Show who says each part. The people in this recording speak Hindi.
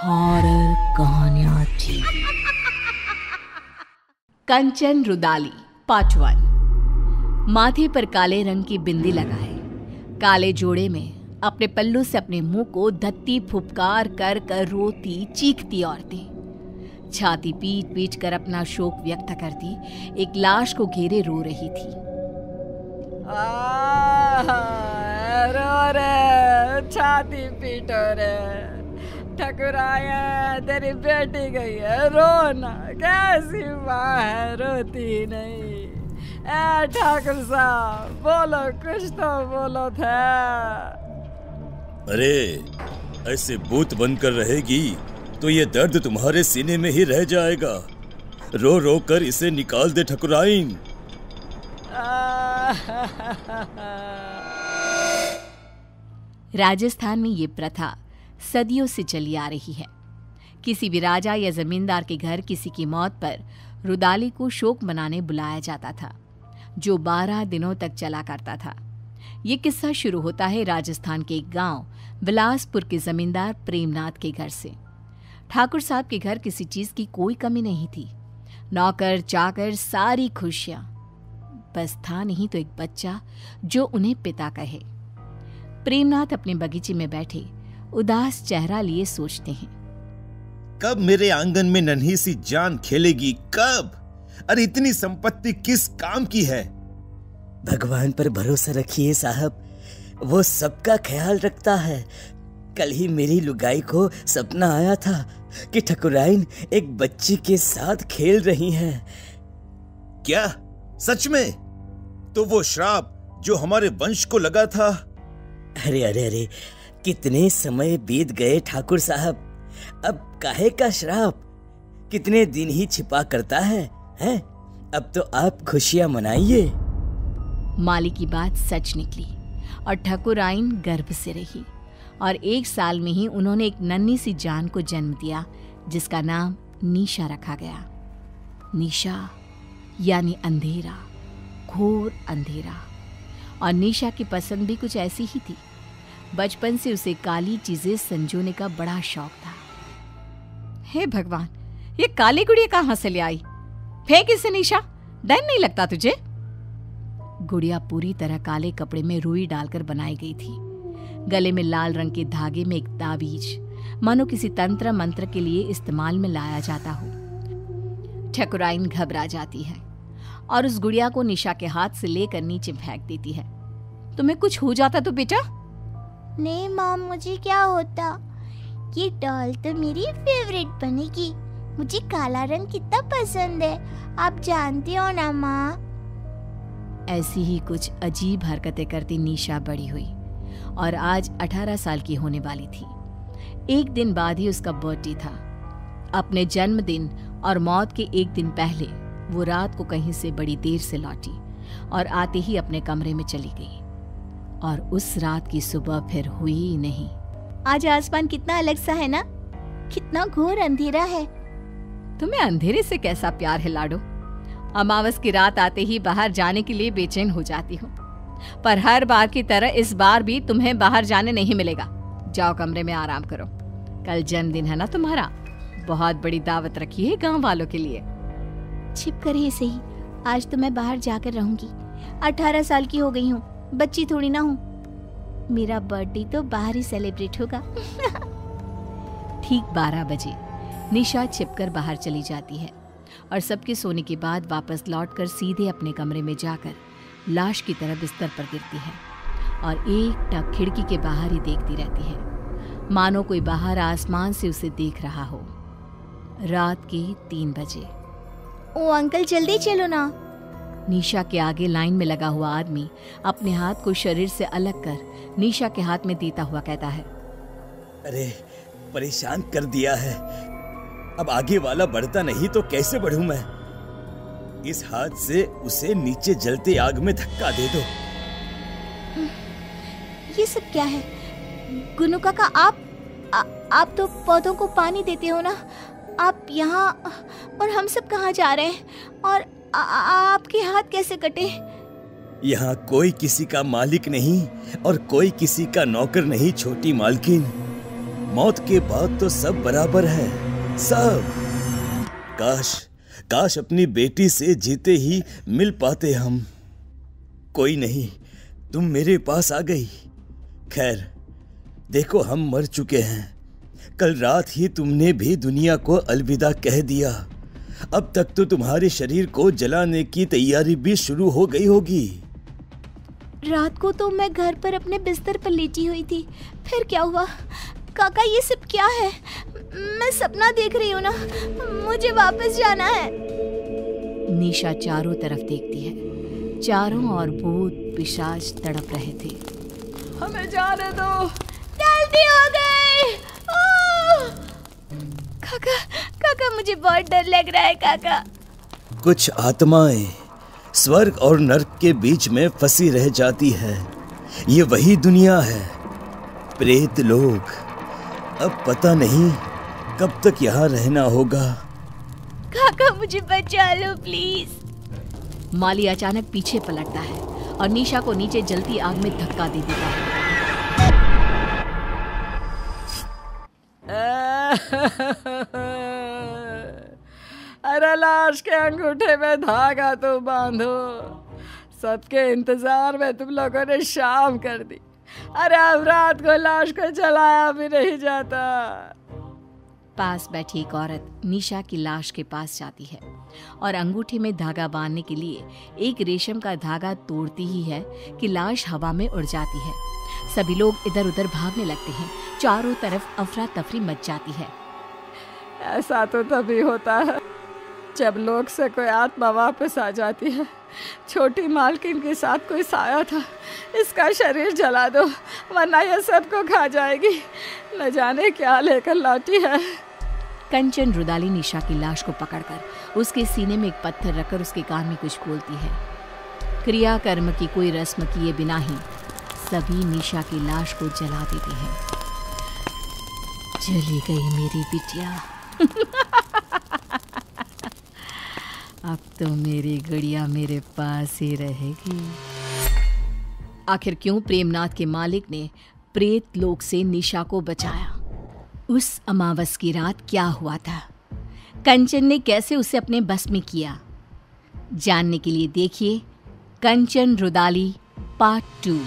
Speaker 1: हॉरर कहानियां टीवी। कंचन रुदाली पार्ट 1। माथे पर काले रंग की बिंदी लगाए, काले जोड़े में अपने पल्लू से अपने मुंह को धत्ती फुफकार कर कर रोती चीखती औरतें छाती पीट पीट कर अपना शोक व्यक्त करती एक लाश को घेरे रो रही थी।
Speaker 2: रो रे, छाती पीटो रे, ठकुराया तेरी बेटी गई है, रोना कैसी माँ है रोती नहीं। ए ठाकुर साहब बोलो, कुछ तो बोलो था।
Speaker 3: अरे ऐसे बूथ बनकर रहेगी तो ये दर्द तुम्हारे सीने में ही रह जाएगा। रो रो कर इसे निकाल दे ठकुराइन।
Speaker 1: राजस्थान में ये प्रथा सदियों से चली आ रही है। किसी भी राजा या जमींदार के घर किसी की मौत पर रुदाली को शोक मनाने बुलाया जाता था, जो 12 दिनों तक चला करता था। ये किस्सा शुरू होता है राजस्थान के एक गांव बिलासपुर के जमींदार प्रेमनाथ के घर से। ठाकुर साहब के घर किसी चीज की कोई कमी नहीं थी। नौकर चाकर सारी खुशियां, बस था नहीं तो एक बच्चा जो उन्हें पिता कहे। प्रेमनाथ अपने बगीचे में बैठे उदास चेहरा लिए सोचते हैं,
Speaker 3: कब मेरे आंगन में नन्ही सी जान खेलेगी, कब? अरे इतनी संपत्ति किस काम की है?
Speaker 4: भगवान पर भरोसा रखिए साहब, वो सबका ख्याल रखता है। कल ही मेरी लुगाई को सपना आया था कि ठकुराइन एक बच्ची के साथ खेल रही हैं।
Speaker 3: क्या सच में? तो वो श्राप जो हमारे वंश को लगा था।
Speaker 4: अरे अरे अरे, कितने समय बीत गए ठाकुर साहब, अब काहे का श्राप? कितने दिन ही छिपा करता है, हैं? अब तो आप खुशियां मनाइए।
Speaker 1: माली की बात सच निकली और ठकुराइन गर्भ से रही और 1 साल में ही उन्होंने एक नन्ही सी जान को जन्म दिया, जिसका नाम निशा रखा गया। निशा यानी अंधेरा, घोर अंधेरा। और निशा की पसंद भी कुछ ऐसी ही थी। बचपन से उसे काली चीजें संजोने का बड़ा शौक था। हे भगवान, ये काली गुड़िया कहां से ले आई? फेंक इसे निशा, डर नहीं लगता तुझे? गुड़िया पूरी तरह काले कपड़े में रुई डालकर बनाई गई थी। गले में लाल रंग के धागे में एक ताबीज, मानो किसी तंत्र मंत्र के लिए इस्तेमाल में लाया जाता हो। ठकुराइन घबरा जाती है और उस गुड़िया को निशा के हाथ से लेकर नीचे फेंक देती है। तुम्हें कुछ हो जाता तो बेटा?
Speaker 5: नहीं माँ, मुझे क्या होता? ये डॉल तो मेरी फेवरेट बनेगी। मुझे काला रंग कितना पसंद है, आप जानती हो ना माँ।
Speaker 1: ऐसी ही कुछ अजीब हरकतें करती निशा बड़ी हुई और आज 18 साल की होने वाली थी। एक दिन बाद ही उसका बर्थडे था। अपने जन्मदिन और मौत के एक दिन पहले वो रात को कहीं से बड़ी देर से लौटी और आते ही अपने कमरे में चली गई। और उस रात की सुबह फिर हुई ही नहीं।
Speaker 5: आज आसमान कितना अलग सा है ना, कितना घोर अंधेरा है।
Speaker 1: तुम्हें अंधेरे से कैसा प्यार है लाडो? अमावस की रात आते ही बाहर जाने के लिए बेचैन हो जाती हूँ, पर हर बार की तरह इस बार भी तुम्हें बाहर जाने नहीं मिलेगा। जाओ कमरे में आराम करो। कल जन्मदिन है ना तुम्हारा, बहुत बड़ी दावत रखी है गांव वालों के लिए।
Speaker 5: छिप कर ही सही, आज तो मैं बाहर जाकर रहूंगी। 18 साल की हो गई हूँ, बच्ची थोड़ी ना हूँ। मेरा बर्थडे तो बाहर ही सेलिब्रेट होगा।
Speaker 1: ठीक 12 बजे निशा छिपकर बाहर चली जाती है और सबके सोने के बाद वापस लौटकर सीधे अपने कमरे में जाकर लाश की तरह बिस्तर पर गिरती है और एकटक खिड़की के बाहर ही देखती रहती है, मानो कोई बाहर आसमान से उसे देख रहा हो। रात के 3 बजे।
Speaker 5: ओ अंकल, जल्दी चलो ना।
Speaker 1: निशा के आगे लाइन में लगा हुआ आदमी अपने हाथ को शरीर से अलग कर निशा के हाथ में देता हुआ कहता है,
Speaker 4: अरे परेशान कर दिया है, अब आगे वाला बढ़ता नहीं तो कैसे बढ़ूं मैं? इस हाथ से उसे नीचे जलते आग में धक्का दे दो।
Speaker 5: ये सब क्या है? गुनु काका, आप तो पौधों को पानी देते हो ना, आप यहाँ और हम सब कहाँ जा रहे हैं? और आपके हाथ कैसे कटे?
Speaker 4: यहाँ कोई किसी का मालिक नहीं और कोई किसी का नौकर नहीं छोटी मालकिन।
Speaker 3: मौत के बाद तो सब बराबर है, सब। काश अपनी बेटी से जीते ही मिल पाते हम। कोई नहीं, तुम मेरे पास आ गई। खैर, देखो हम मर चुके हैं। कल रात ही तुमने भी दुनिया को अलविदा कह दिया। अब तक तो तुम्हारे शरीर को जलाने की तैयारी भी शुरू हो गई होगी।
Speaker 5: रात को तो मैं घर पर अपने बिस्तर पर लेटी हुई थी। फिर क्या हुआ? काका, ये सब क्या है? मैं सपना देख रही हूँ ना, मुझे वापस जाना है।
Speaker 1: निशा चारों तरफ देखती है। चारों ओर भूत पिशाच तड़प रहे थे।
Speaker 2: हमें जाने दो।
Speaker 5: गलती हो गई। काका, मुझे बहुत डर लग रहा है काका।
Speaker 3: कुछ आत्माएं स्वर्ग और नर्क के बीच में फंसी रह जाती है। ये वही दुनिया है, प्रेत लोग। अब पता नहीं कब तक यहाँ रहना होगा।
Speaker 5: काका, मुझे बचा लो प्लीज।
Speaker 1: माली अचानक पीछे पलटता है और निशा को नीचे जलती आग में धक्का दे देता है।
Speaker 2: अरे लाश के अंगूठे में धागा तो बांधो। सबके इंतजार में तुम लोगों ने शाम कर दी। अरे अब रात को लाश को जलाया भी नहीं जाता।
Speaker 1: पास बैठी एक औरत निशा की लाश के पास जाती है और अंगूठे में धागा बांधने के लिए एक रेशम का धागा तोड़ती ही है कि लाश हवा में उड़ जाती है। सभी लोग इधर उधर भागने लगते हैं। चारों तरफ अफरा तफरी मच जाती है।
Speaker 2: ऐसा तो तभी होता है जब लोग से कोई आत्मा वापस आ जाती है। छोटी मालकिन के साथ कोई साया था। इसका शरीर जला दो वरना यह सबको खा जाएगी। न जाने क्या लेकर लौटी है।
Speaker 1: कंचन रुदाली निशा की लाश को पकड़कर उसके सीने में एक पत्थर रखकर उसके कान में कुछ बोलती है। क्रिया कर्म की कोई रस्म किए बिना ही सभी निशा की लाश को जला देते हैं। चली गई मेरी बिटिया। अब तो मेरी गुड़िया मेरे पास ही रहेगी। आखिर क्यों प्रेमनाथ के मालिक ने प्रेत लोक से निशा को बचाया? उस अमावस की रात क्या हुआ था? कंचन ने कैसे उसे अपने बस में किया? जानने के लिए देखिए कंचन रुदाली पार्ट 2।